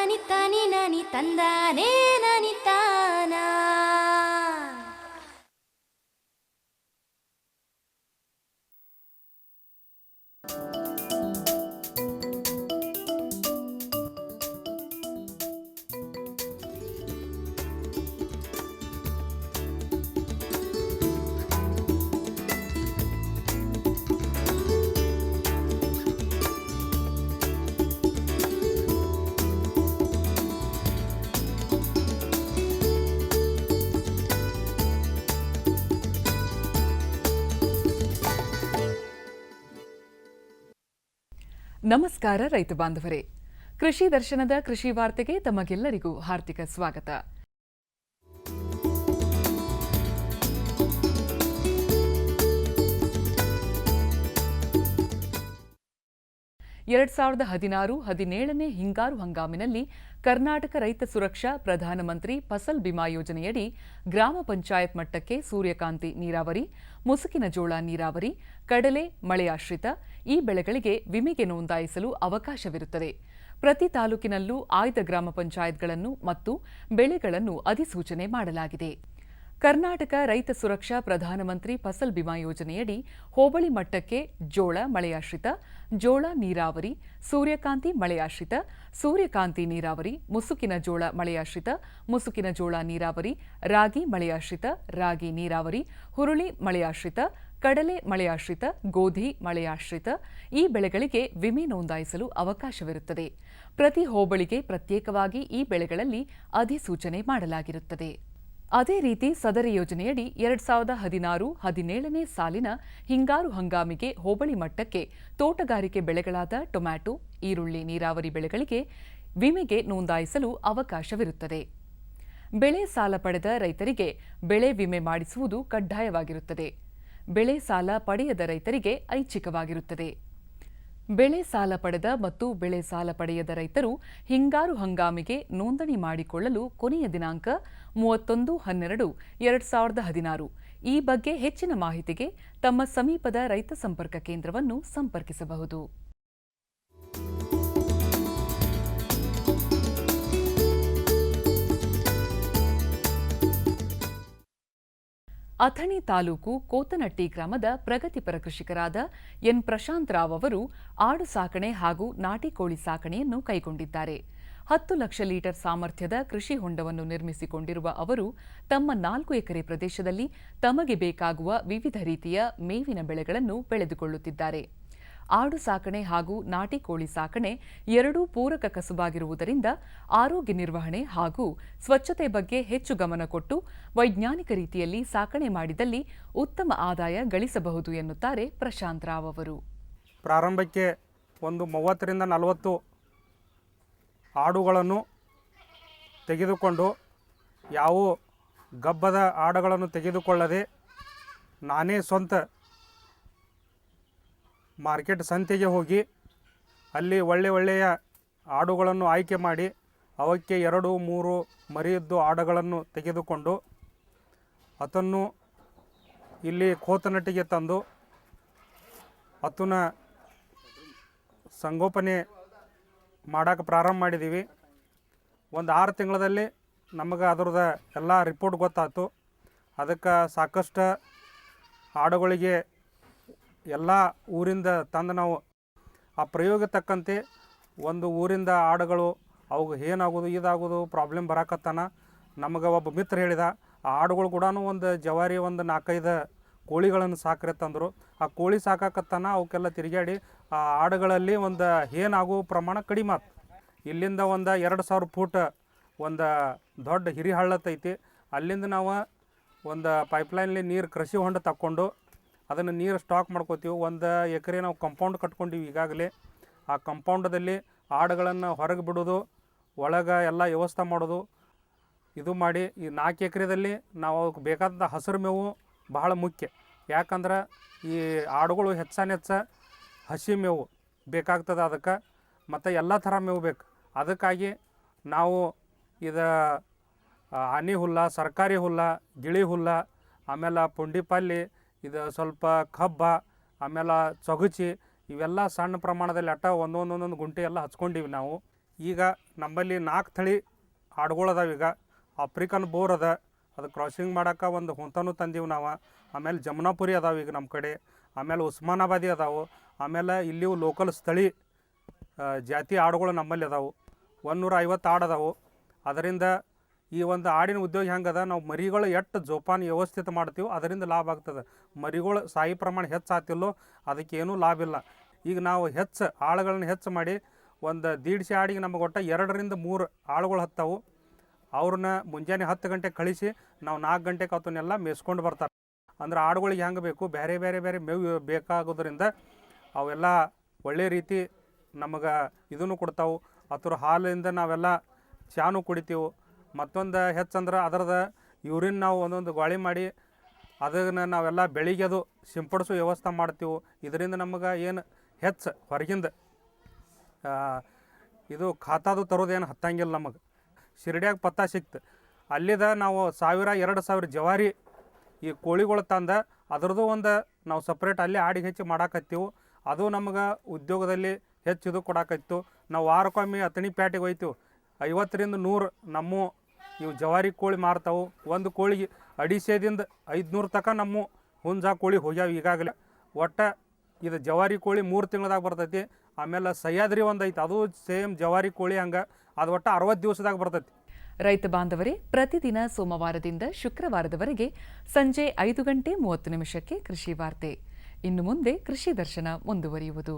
ನನಿ ತನಿ ನನಿ ತಂದಾನೇ ನನಿ ತಾನ. ನಮಸ್ಕಾರ ರೈತ ಬಾಂಧವರೇ, ಕೃಷಿ ದರ್ಶನದ ಕೃಷಿ ವಾರ್ತೆಗೆ ತಮಗೆಲ್ಲರಿಗೂ ಹಾರ್ದಿಕ ಸ್ವಾಗತ. ಎರಡು 2016-17ನೇ ಹಿಂಗಾರು ಹಂಗಾಮಿನಲ್ಲಿ ಕರ್ನಾಟಕ ರೈತ ಸುರಕ್ಷಾ ಪ್ರಧಾನಮಂತ್ರಿ ಫಸಲ್ ಬಿಮಾ ಯೋಜನೆಯಡಿ ಗ್ರಾಮ ಪಂಚಾಯತ್ ಮಟ್ಟಕ್ಕೆ ಸೂರ್ಯಕಾಂತಿ ನೀರಾವರಿ, ಮುಸುಕಿನ ಜೋಳ ನೀರಾವರಿ, ಕಡಲೆ, ಮಳೆಯಾಶ್ರಿತ ಈ ಬೆಳೆಗಳಿಗೆ ವಿಮೆಗೆ ನೋಂದಾಯಿಸಲು ಅವಕಾಶವಿರುತ್ತದೆ. ಪ್ರತಿ ತಾಲೂಕಿನಲ್ಲೂ ಆಯ್ದ ಗ್ರಾಮ ಪಂಚಾಯತ್ಗಳನ್ನು ಮತ್ತು ಬೆಳೆಗಳನ್ನು ಅಧಿಸೂಚನೆ ಮಾಡಲಾಗಿದೆ. ಕರ್ನಾಟಕ ರೈತ ಸುರಕ್ಷಾ ಪ್ರಧಾನಮಂತ್ರಿ ಫಸಲ್ ಬಿಮಾ ಯೋಜನೆಯಡಿ ಹೋಬಳಿ ಮಟ್ಟಕ್ಕೆ ಜೋಳ ಮಳೆಯಾಶ್ರಿತ, ಜೋಳ ನೀರಾವರಿ, ಸೂರ್ಯಕಾಂತಿ ಮಳೆಯಾಶ್ರಿತ, ಸೂರ್ಯಕಾಂತಿ ನೀರಾವರಿ, ಮುಸುಕಿನ ಜೋಳ ಮಳೆಯಾಶ್ರಿತ, ಮುಸುಕಿನ ಜೋಳ ನೀರಾವರಿ, ರಾಗಿ ಮಳೆಯಾಶ್ರಿತ, ರಾಗಿ ನೀರಾವರಿ, ಹುರುಳಿ ಮಳೆಯಾಶ್ರಿತ, ಕಡಲೆ ಮಳೆಯಾಶ್ರಿತ, ಗೋಧಿ ಮಳೆಯಾಶ್ರಿತ ಈ ಬೆಳೆಗಳಿಗೆ ವಿಮೆ ನೋಂದಾಯಿಸಲು ಅವಕಾಶವಿರುತ್ತದೆ. ಪ್ರತಿ ಹೋಬಳಿಗೆ ಪ್ರತ್ಯೇಕವಾಗಿ ಈ ಬೆಳೆಗಳಲ್ಲಿ ಅಧಿಸೂಚನೆ ಮಾಡಲಾಗಿರುತ್ತದೆ. ಅದೇ ರೀತಿ ಸದರಿ ಯೋಜನೆಯಡಿ 2016-17ನೇ ಸಾಲಿನ ಹಿಂಗಾರು ಹಂಗಾಮಿಗೆ ಹೋಬಳಿ ಮಟ್ಟಕ್ಕೆ ತೋಟಗಾರಿಕೆ ಬೆಳೆಗಳಾದ ಟೊಮ್ಯಾಟೊ, ಈರುಳ್ಳಿ ನೀರಾವರಿ ಬೆಳೆಗಳಿಗೆ ವಿಮೆಗೆ ನೋಂದಾಯಿಸಲು ಅವಕಾಶವಿರುತ್ತದೆ. ಬೆಳೆ ಸಾಲ ಪಡೆದ ರೈತರಿಗೆ ಬೆಳೆ ವಿಮೆ ಮಾಡಿಸುವುದು ಕಡ್ಡಾಯವಾಗಿರುತ್ತದೆ. ಬೆಳೆ ಸಾಲ ಪಡೆಯದ ರೈತರಿಗೆ ಐಚ್ಛಿಕವಾಗಿರುತ್ತದೆ. ಬೆಳೆ ಸಾಲ ಪಡೆದ ಮತ್ತು ಬೆಳೆ ಸಾಲ ಪಡೆಯದ ರೈತರು ಹಿಂಗಾರು ಹಂಗಾಮಿಗೆ ನೋಂದಣಿ ಮಾಡಿಕೊಳ್ಳಲು ಕೊನೆಯ ದಿನಾಂಕ 31/12/2016. ಈ ಬಗ್ಗೆ ಹೆಚ್ಚಿನ ಮಾಹಿತಿಗೆ ತಮ್ಮ ಸಮೀಪದ ರೈತ ಸಂಪರ್ಕ ಕೇಂದ್ರವನ್ನು ಸಂಪರ್ಕಿಸಬಹುದು. ಅಥಣಿ ತಾಲೂಕು ಕೋತನಟ್ಟಿ ಗ್ರಾಮದ ಪ್ರಗತಿಪರ ಕೃಷಿಕರಾದ ಎನ್ ಪ್ರಶಾಂತ್ ರಾವ್ ಅವರು ಆಡು ಸಾಕಣೆ ಹಾಗೂ ನಾಟಿ ಕೋಳಿ ಸಾಕಣೆಯನ್ನು ಕೈಗೊಂಡಿದ್ದಾರೆ. 10 ಲಕ್ಷ ಲೀಟರ್ ಸಾಮರ್ಥ್ಯದ ಕೃಷಿ ಹೊಂಡವನ್ನು ನಿರ್ಮಿಸಿಕೊಂಡಿರುವ ಅವರು ತಮ್ಮ 4 ಎಕರೆ ಪ್ರದೇಶದಲ್ಲಿ ತಮಗೆ ಬೇಕಾಗುವ ವಿವಿಧ ರೀತಿಯ ಮೇವಿನ ಬೆಳೆಗಳನ್ನು ಬೆಳೆದುಕೊಳ್ಳುತ್ತಿದ್ದಾರೆ. ಆಡು ಸಾಕಣೆ ಹಾಗೂ ನಾಟಿ ಕೋಳಿ ಸಾಕಣೆ ಎರಡೂ ಪೂರಕ ಕಸುಬಾಗಿರುವುದರಿಂದ ಆರೋಗ್ಯ ನಿರ್ವಹಣೆ ಹಾಗೂ ಸ್ವಚ್ಛತೆ ಬಗ್ಗೆ ಹೆಚ್ಚು ಗಮನ ಕೊಟ್ಟು ವೈಜ್ಞಾನಿಕ ರೀತಿಯಲ್ಲಿ ಸಾಕಣೆ ಮಾಡಿದಲ್ಲಿ ಉತ್ತಮ ಆದಾಯ ಗಳಿಸಬಹುದು ಎನ್ನುತ್ತಾರೆ ಪ್ರಶಾಂತ್ ರಾವ್ ಅವರು. ಪ್ರಾರಂಭಕ್ಕೆ ಒಂದು 30ರಿಂದ 40 ಆಡುಗಳನ್ನು ತೆಗೆದುಕೊಂಡು ಯಾವ ಗಬ್ಬದ ಆಡುಗಳನ್ನು ತೆಗೆದುಕೊಳ್ಳದೆ ನಾನೇ ಸ್ವಂತ ಮಾರ್ಕೆಟ್ ಸಂತೆಗೆ ಹೋಗಿ ಅಲ್ಲಿ ಒಳ್ಳೆಯ ಆಡುಗಳನ್ನು ಆಯ್ಕೆ ಮಾಡಿ ಅವಕ್ಕೆ 2-3 ಮರಿಯದ್ದು ಆಡುಗಳನ್ನು ತೆಗೆದುಕೊಂಡು ಅದನ್ನು ಇಲ್ಲಿ ಕೋತನಟ್ಟಿಗೆ ತಂದು ಅದನ್ನ ಸಂಗೋಪನೆ ಮಾಡೋಕೆ ಪ್ರಾರಂಭ ಮಾಡಿದ್ದೀವಿ. ಒಂದು 6 ತಿಂಗಳಲ್ಲಿ ನಮಗೆ ಅದರದ ಎಲ್ಲ ರಿಪೋರ್ಟ್ ಗೊತ್ತಾಯ್ತು. ಅದಕ್ಕೆ ಸಾಕಷ್ಟು ಆಡುಗಳಿಗೆ ಎಲ್ಲ ಊರಿಂದ ತಂದು ನಾವು ಆ ಪ್ರಯೋಗ ತಕ್ಕಂತೆ ಒಂದು ಊರಿಂದ ಆಡುಗಳು ಅವು ಏನಾಗೋದು ಇದಾಗೋದು ಪ್ರಾಬ್ಲಮ್ ಬರಾಕತ್ತಾನ. ನಮಗೆ ಒಬ್ಬ ಮಿತ್ರ ಹೇಳಿದ, ಆ ಆಡುಗಳು ಕೂಡ ಒಂದು ಜವಾರಿ ಒಂದು 4-5 ಕೋಳಿಗಳನ್ನು ಸಾಕ್ರೆ ತಂದರು. ಆ ಕೋಳಿ ಸಾಕಾಕತ್ತಾನ ಅವಕ್ಕೆಲ್ಲ ತಿರುಗಾಡಿ ಆ ಆಡುಗಳಲ್ಲಿ ಒಂದು ಏನಾಗೋ ಪ್ರಮಾಣ ಕಡಿಮೆ ಆಯ್ತು. ಇಲ್ಲಿಂದ ಒಂದು 2000 ಫೂಟ್ ಒಂದು ದೊಡ್ಡ ಹಿರಿ ಹಳ್ಳತ್ತೈತಿ. ಅಲ್ಲಿಂದ ನಾವು ಒಂದು ಪೈಪ್ಲೈನ್ಲಿ ನೀರು ಕೃಷಿ ಹೊಂಡ ತಕ್ಕೊಂಡು ಅದನ್ನು ನೀರು ಸ್ಟಾಕ್ ಮಾಡ್ಕೋತೀವಿ. 1 ಎಕರೆ ನಾವು ಕಂಪೌಂಡ್ ಕಟ್ಕೊಂಡಿವಿ ಈಗಾಗಲೇ. ಆ ಕಂಪೌಂಡದಲ್ಲಿ ಆಡುಗಳನ್ನು ಹೊರಗೆ ಬಿಡೋದು, ಒಳಗೆ ಎಲ್ಲ ವ್ಯವಸ್ಥೆ ಮಾಡೋದು ಇದು ಮಾಡಿ ಈ 4 ಎಕರೆದಲ್ಲಿ ನಾವು ಅದಕ್ಕೆ ಬೇಕಾದಂಥ ಹಸಿರು ಮೇವು ಬಹಳ ಮುಖ್ಯ. ಯಾಕಂದ್ರೆ ಈ ಆಡುಗಳು ಹೆಚ್ಚ ಹಸಿ ಮೇವು ಬೇಕಾಗ್ತದೆ ಅದಕ್ಕೆ, ಮತ್ತು ಎಲ್ಲ ಥರ ಮೇವು ಬೇಕು. ಅದಕ್ಕಾಗಿ ನಾವು ಇದು ಆನೆ ಹುಲ್ಲ, ಸರ್ಕಾರಿ ಹುಲ್ಲ, ಗಿಳಿ ಹುಲ್ಲ, ಆಮೇಲೆ ಪುಂಡಿಪಲ್ಲಿ, ಇದು ಸ್ವಲ್ಪ ಕಬ್ಬ, ಆಮೇಲೆ ಚೊಗಚಿ ಇವೆಲ್ಲ ಸಣ್ಣ ಪ್ರಮಾಣದಲ್ಲಿ ಒಂದೊಂದು ಗುಂಟೆ ಎಲ್ಲ ಹಚ್ಕೊಂಡಿವಿ ನಾವು. ಈಗ ನಮ್ಮಲ್ಲಿ 4 ತಳಿ ಆಡುಗಳು ಅದಾವೆ. ಈಗ ಆಫ್ರಿಕನ್ ಬೋರ್ ಅದ, ಅದು ಕ್ರಾಸಿಂಗ್ ಮಾಡೋಕೆ ಒಂದು ಹೊಂತನೂ ತಂದೀವಿ ನಾವು. ಆಮೇಲೆ ಜಮುನಾಪುರಿ ಅದಾವೆ ಈಗ ನಮ್ಮ ಕಡೆ. ಆಮೇಲೆ ಉಸ್ಮಾನಾಬಾದಿ ಅದಾವೆ. ಆಮೇಲೆ ಇಲ್ಲಿವು ಲೋಕಲ್ ಸ್ಥಳೀಯ ಜಾತಿ ಆಡುಗಳು ನಮ್ಮಲ್ಲಿ ಅದಾವೆ. 150 ಆಡು ಅದಾವೆ. ಅದರಿಂದ ಈ ಒಂದು ಆಡಿನ ಉದ್ಯೋಗ ಹೆಂಗದ, ನಾವು ಮರಿಗಳು ಎಷ್ಟು ಜೋಪಾನ ವ್ಯವಸ್ಥಿತ ಮಾಡ್ತೀವಿ ಅದರಿಂದ ಲಾಭ ಆಗ್ತದೆ. ಮರಿಗಳು ಸಾಯಿ ಪ್ರಮಾಣ ಹೆಚ್ಚು ಆತಿಲ್ಲೋ ಅದಕ್ಕೇನೂ ಲಾಭ ಇಲ್ಲ. ಈಗ ನಾವು ಆಳುಗಳನ್ನ ಹೆಚ್ಚು ಮಾಡಿ ಒಂದು 150 ಆಡಿಗೆ ನಮಗೆ ಒಟ್ಟು 2 ರಿಂದ 3 ಆಳುಗಳು ಹತ್ತಾವು. ಅವ್ರನ್ನ ಮುಂಜಾನೆ 10 ಗಂಟೆಗೆ ಕಳಿಸಿ ನಾವು 4 ಗಂಟೆಗೆ ಅವನ್ನೆಲ್ಲ ಮೇಯಿಸ್ಕೊಂಡು ಬರ್ತಾರೆ. ಅಂದ್ರೆ ಆಡುಗಳಿಗೆ ಹೆಂಗೆ ಬೇಕು, ಬೇರೆ ಬೇರೆ ಬೇರೆ ಮೇವು ಬೇಕಾಗೋದ್ರಿಂದ ಅವೆಲ್ಲ ಒಳ್ಳೆ ರೀತಿ ನಮಗೆ ಇದನ್ನು ಕೊಡ್ತಾವೆ. ಅದ್ರ ಹಾಲಿಂದ ನಾವೆಲ್ಲ ಚಾನು ಕುಡಿತೀವಿ. ಮತ್ತೊಂದು ಹೆಚ್ಚಂದ್ರೆ ಅದರದ ಯೂರಿನ್ ನಾವು ಒಂದೊಂದು ಗಾಳಿ ಮಾಡಿ ಅದನ್ನು ನಾವೆಲ್ಲ ಬೆಳಿಗ್ಗೆ ಅದು ಸಿಂಪಡಿಸೋ ವ್ಯವಸ್ಥೆ ಮಾಡ್ತೀವಿ. ಇದರಿಂದ ನಮಗೆ ಏನು ಹೊರಗಿಂದ ಇದು ಖಾತಾದು ತರೋದೇನು ಹತ್ತಂಗಿಲ್ಲ. ನಮಗೆ ಶಿರ್ಡ್ಯಾಗ ಪತ್ತ ಸಿಕ್ತು, ಅಲ್ಲಿದ ನಾವು 1000-2000 ಜವಾರಿ ಈ ಕೋಳಿಗಳು ತಂದು ಅದರದ್ದು ಒಂದು ನಾವು ಸಪ್ರೇಟ್ ಅಲ್ಲಿ ಆಡಿಗೆ ಹೆಚ್ಚು ಮಾಡಾಕತ್ತೀವಿ. ಅದು ನಮಗೆ ಉದ್ಯೋಗದಲ್ಲಿ ಹೆಚ್ಚು ಇದು ಕೊಡಾಕತ್ತು. ನಾವು ವಾರಕ್ಕೊಮ್ಮೆ ಅತಣಿ ಪ್ಯಾಟಿಗೆ ಹೋಯ್ತೀವಿ. 50 ರಿಂದ 100 ನಮ್ಮ ಇವು ಜವಾರಿ ಕೋಳಿ ಮಾರ್ತಾವೆ. ಒಂದು ಕೋಳಿಗೆ 250 500 ತನಕ ನಮ್ಮ ಹುಂಜಾ ಕೋಳಿ ಹೋಗ್ಯಾವ ಈಗಾಗಲೇ. ಒಟ್ಟು ಇದು ಜವಾರಿ ಕೋಳಿ 3 ತಿಂಗಳದಾಗ ಬರ್ತೈತಿ. ಆಮೇಲೆ ಸಹ್ಯಾದ್ರಿ ಒಂದು ಐತೆ, ಅದು ಸೇಮ್ ಜವಾರಿ ಕೋಳಿ ಹಂಗೆ, ಅದು ಒಟ್ಟು 60 ದಿವಸದಾಗ ಬರ್ತೈತಿ. ರೈತ ಬಾಂಧವರೇ, ಪ್ರತಿದಿನ ಸೋಮವಾರದಿಂದ ಶುಕ್ರವಾರದವರೆಗೆ ಸಂಜೆ 5 ಗಂಟೆ 30 ನಿಮಿಷಕ್ಕೆ ಕೃಷಿ ವಾರ್ತೆ. ಇನ್ನು ಮುಂದೆ ಕೃಷಿ ದರ್ಶನ ಮುಂದುವರಿಯುವುದು.